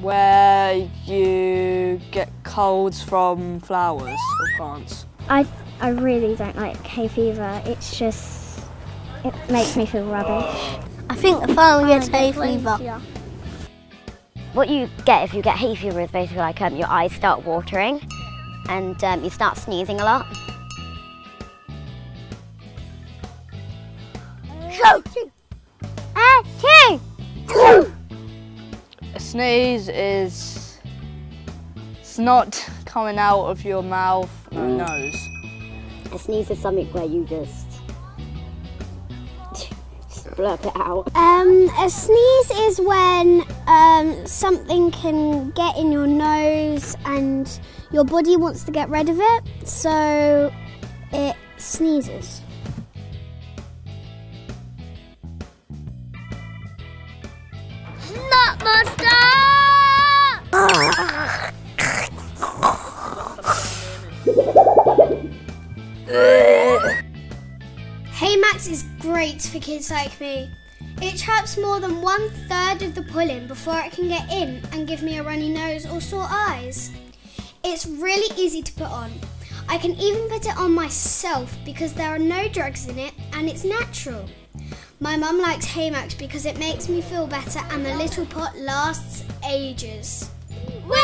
Where you get colds from flowers or plants. I really don't like hay fever. It's just, it makes me feel rubbish. I think the farmer gets hay fever. What you get if you get hay fever is basically like your eyes start watering and you start sneezing a lot. A sneeze is snot coming out of your mouth or nose. A sneeze is something where you just blurp it out. A sneeze is when something can get in your nose and your body wants to get rid of it, so it sneezes. Snot monster! Hay Max is great for kids like me. It traps more than 1/3 of the pollen before it can get in and give me a runny nose or sore eyes. It's really easy to put on. I can even put it on myself because there are no drugs in it and it's natural. My mum likes Hay Max because it makes me feel better and the little pot lasts ages. We